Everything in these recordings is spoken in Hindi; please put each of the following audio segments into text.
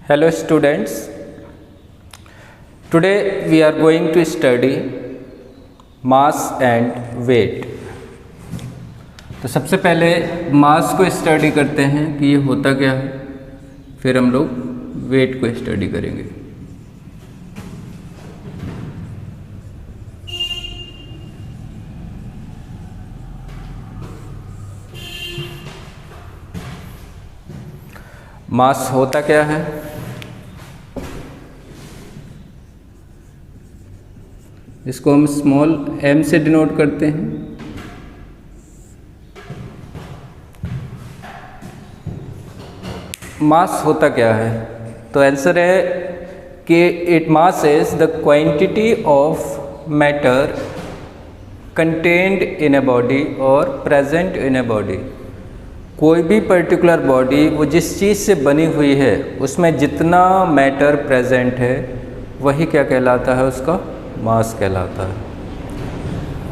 Hello students, today we are going to study mass and weight। तो सबसे पहले मास को स्टडी करते हैं कि ये होता क्या है, फिर हम लोग वेट को स्टडी करेंगे। मास होता क्या है? इसको हम स्मॉल m से डिनोट करते हैं। मास होता क्या है? तो आंसर है कि it mass is the quantity of matter contained in a body और प्रेजेंट इन ए बॉडी। कोई भी पर्टिकुलर बॉडी वो जिस चीज़ से बनी हुई है उसमें जितना मैटर प्रेजेंट है वही क्या कहलाता है, उसका मास कहलाता है।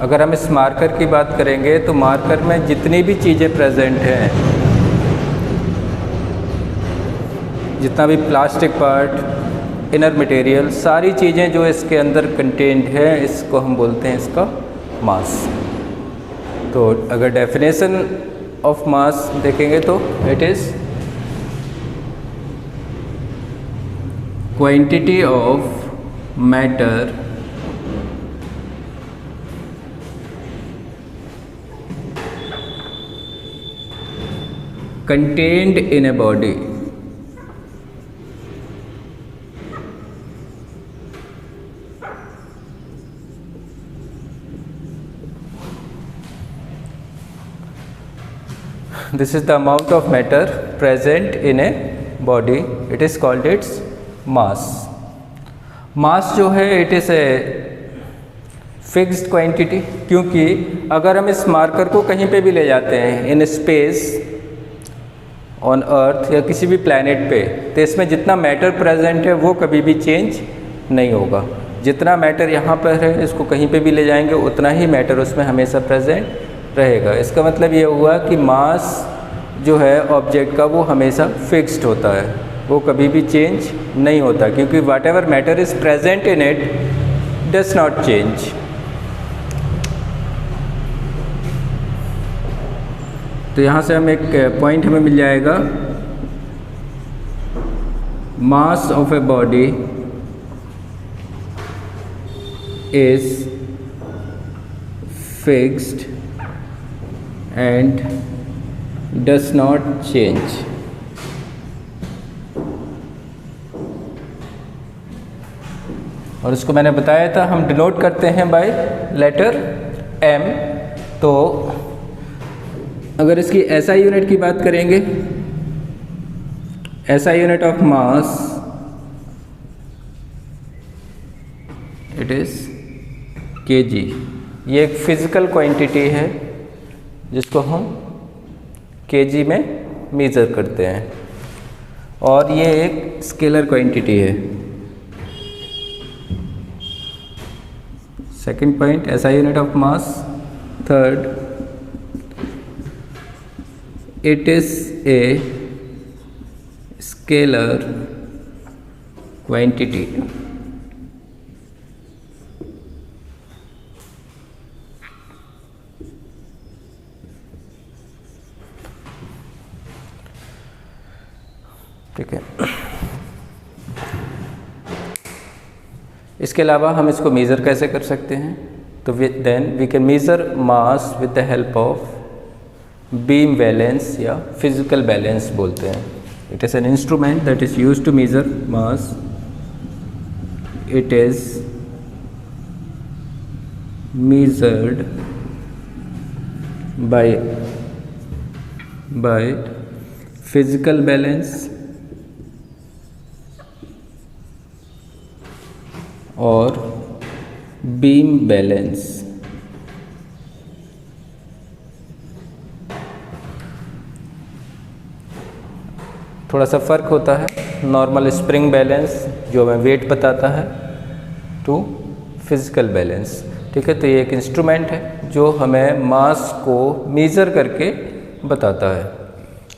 अगर हम इस मार्कर की बात करेंगे तो मार्कर में जितनी भी चीज़ें प्रेजेंट हैं, जितना भी प्लास्टिक पार्ट, इनर मटेरियल, सारी चीज़ें जो इसके अंदर कंटेंट है, इसको हम बोलते हैं इसका मास। तो अगर डेफिनेशन ऑफ मास देखेंगे तो it is quantity of matter contained in a body this is the amount of matter present in a body, it is called its mass। मास जो है it is a fixed quantity, क्योंकि अगर हम इस मार्कर को कहीं पे भी ले जाते हैं इन स्पेस ऑन अर्थ या किसी भी प्लैनेट पे, तो इसमें जितना मैटर प्रेजेंट है वो कभी भी चेंज नहीं होगा। जितना मैटर यहाँ पर है इसको कहीं पे भी ले जाएंगे उतना ही मैटर उसमें हमेशा प्रेजेंट रहेगा। इसका मतलब ये हुआ कि मास जो है ऑब्जेक्ट का वो हमेशा फिक्स्ड होता है, वो कभी भी चेंज नहीं होता, क्योंकि whatever matter is present in it does not change. तो यहाँ से हम एक पॉइंट हमें मिल जाएगा, mass of a body is fixed and does not change. और इसको मैंने बताया था हम डिनोट करते हैं बाय लेटर m। तो अगर इसकी SI यूनिट की बात करेंगे, SI unit of mass it is kg। ये एक फिज़िकल क्वांटिटी है जिसको हम kg में मेज़र करते हैं, और ये एक स्केलर क्वांटिटी है। Second point SI unit of mass. Third, it is a scalar quantity। ठीक है, इसके अलावा हम इसको मेज़र कैसे कर सकते हैं? तो then we can measure mass with the help of beam balance या फिजिकल बैलेंस बोलते हैं। It is an instrument that is used to measure mass. It is measured by physical balance और beam balance। थोड़ा सा फ़र्क होता है नॉर्मल स्प्रिंग बैलेंस जो हमें वेट बताता है टू फिज़िकल बैलेंस। ठीक है, तो ये एक इंस्ट्रूमेंट है जो हमें मास को मेज़र करके बताता है।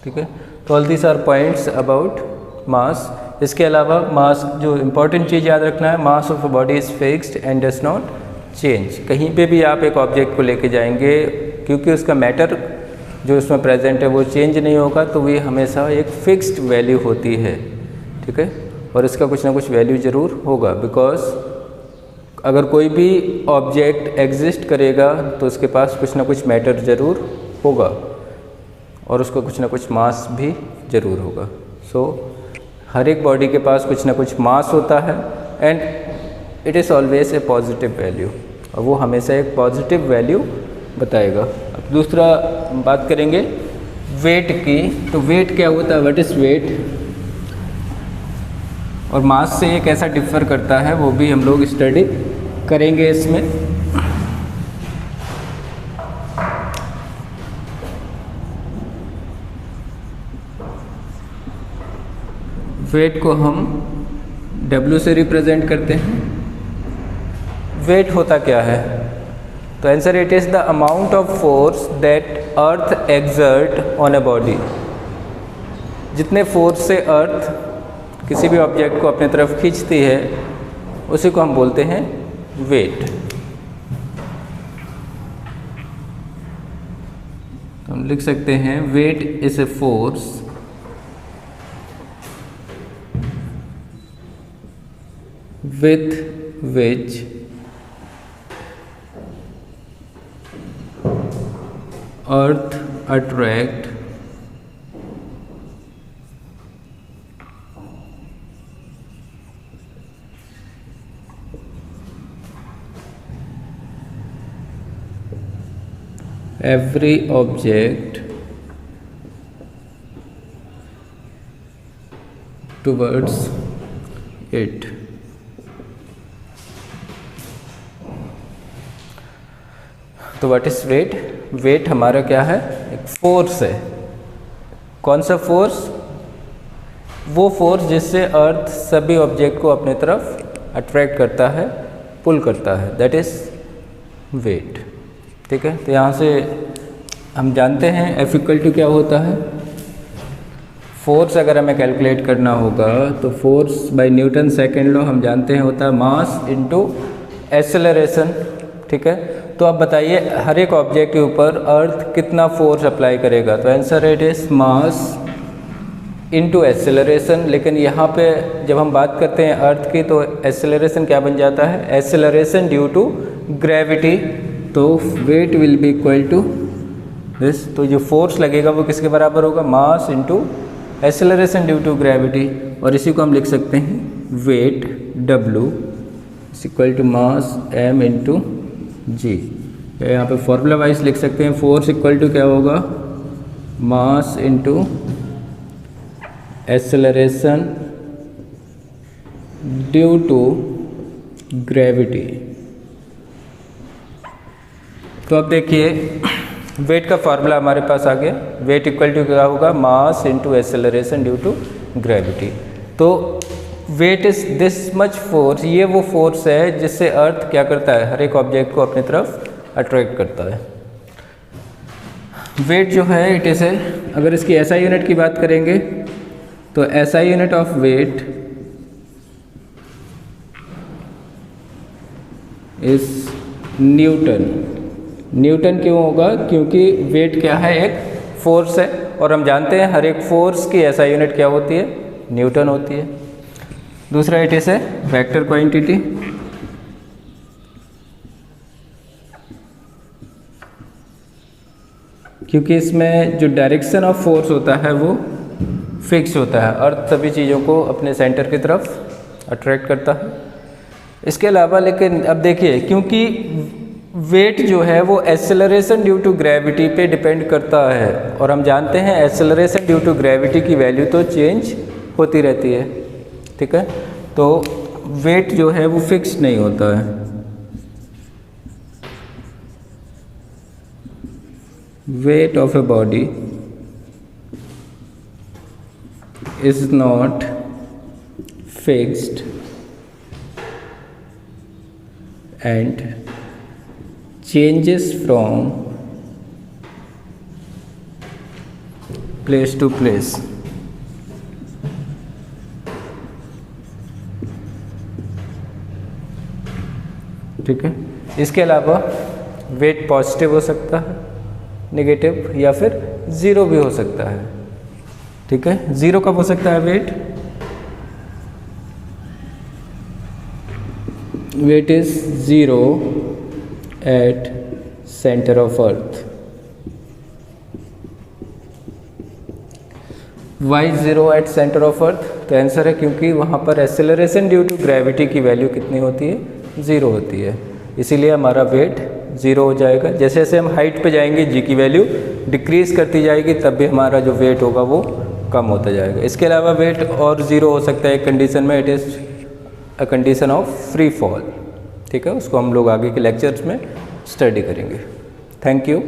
ठीक है, तो all these are points about mass. इसके अलावा मास, जो इम्पोर्टेंट चीज़ याद रखना है, mass of a body is fixed and does not change. कहीं पे भी आप एक ऑब्जेक्ट को लेके जाएंगे, क्योंकि उसका मैटर जो उसमें प्रेजेंट है वो चेंज नहीं होगा, तो वो हमेशा एक फिक्स्ड वैल्यू होती है, ठीक है। और इसका कुछ ना कुछ वैल्यू ज़रूर होगा, बिकॉज अगर कोई भी ऑब्जेक्ट एग्जिस्ट करेगा तो उसके पास कुछ ना कुछ मैटर ज़रूर होगा और उसका कुछ ना कुछ मास भी ज़रूर होगा। सो हर एक बॉडी के पास कुछ ना कुछ मास होता है and it is always a positive value, और वो हमेशा एक पॉजिटिव वैल्यू बताएगा। अब दूसरा हम बात करेंगे वेट की। तो वेट क्या होता है, व्हाट इज़ वेट, और मास से ये कैसा डिफर करता है वो भी हम लोग स्टडी करेंगे इसमें। वेट को हम W से रिप्रेजेंट करते हैं। वेट होता क्या है, तो answer it is the amount of force that earth exert on a body. जितने फोर्स से अर्थ किसी भी ऑब्जेक्ट को अपने तरफ खींचती है उसी को हम बोलते हैं वेट। तो हम लिख सकते हैं weight is a force with which earth attract every object towards it। तो व्हाट इज़ वेट, वेट हमारा क्या है, एक फोर्स है। कौन सा फोर्स, वो फोर्स जिससे अर्थ सभी ऑब्जेक्ट को अपने तरफ अट्रैक्ट करता है, पुल करता है, दैट इज़ वेट, ठीक है। तो यहाँ से हम जानते हैं F इक्वल टू क्या होता है, फोर्स अगर हमें कैलकुलेट करना होगा तो force by Newton second law हम जानते हैं होता है मास इनटू एक्सेलरेशन, ठीक है। तो आप बताइए हर एक ऑब्जेक्ट के ऊपर अर्थ कितना फोर्स अप्लाई करेगा, तो answer it is mass into acceleration. लेकिन यहाँ पे जब हम बात करते हैं अर्थ की तो एक्सेलरेशन क्या बन जाता है, एक्सेलरेशन ड्यू टू ग्रेविटी। तो weight will be equal to this, तो जो फोर्स लगेगा वो किसके बराबर होगा, mass into acceleration due to gravity. और इसी को हम लिख सकते हैं weight W is equal to mass M into G. यहाँ पे फॉर्मूला वाइज लिख सकते हैं, फोर्स इक्वल टू क्या होगा, mass into acceleration due to gravity. तो अब देखिए वेट का फॉर्मूला हमारे पास आ गया, वेट इक्वल टू क्या होगा, mass into acceleration due to gravity. तो weight is this much force, ये वो फोर्स है जिससे अर्थ क्या करता है, हर एक ऑब्जेक्ट को अपनी तरफ अट्रैक्ट करता है। वेट जो है इट इज है, अगर इसकी SI यूनिट की बात करेंगे तो SI unit of weight is newton. Newton क्यों होगा, क्योंकि वेट क्या है, एक फोर्स है और हम जानते हैं हर एक फोर्स की SI यूनिट क्या होती है, न्यूटन होती है। दूसरा इट इज है वेक्टर क्वांटिटी, क्योंकि इसमें जो डायरेक्शन ऑफ फोर्स होता है वो फिक्स होता है, अर्थ सभी चीज़ों को अपने सेंटर की तरफ अट्रैक्ट करता है। इसके अलावा लेकिन अब देखिए, क्योंकि वेट जो है वो एक्सेलरेशन ड्यू टू ग्रेविटी पे डिपेंड करता है और हम जानते हैं एक्सेलरेशन ड्यू टू ग्रेविटी की वैल्यू तो चेंज होती रहती है, ठीक है। तो वेट जो है वो फिक्स नहीं होता है। Weight of a body is not fixed and changes from place to place। ठीक है। इसके अलावा वेट पॉजिटिव हो सकता है, नेगेटिव, या फिर ज़ीरो भी हो सकता है। ठीक है, ज़ीरो कब हो सकता है weight? Weight is zero at centre of earth. Why zero at centre of earth? तो आंसर है क्योंकि वहाँ पर एक्सेलरेशन ड्यू टू ग्रेविटी की वैल्यू कितनी होती है? ज़ीरो होती है, इसीलिए हमारा वेट ज़ीरो हो जाएगा। जैसे जैसे हम हाइट पे जाएंगे जी की वैल्यू डिक्रीज़ करती जाएगी, तब भी हमारा जो वेट होगा वो कम होता जाएगा। इसके अलावा वेट और ज़ीरो हो सकता है एक कंडीशन में, it is a condition of free fall. ठीक है, उसको हम लोग आगे के लेक्चर्स में स्टडी करेंगे। Thank you.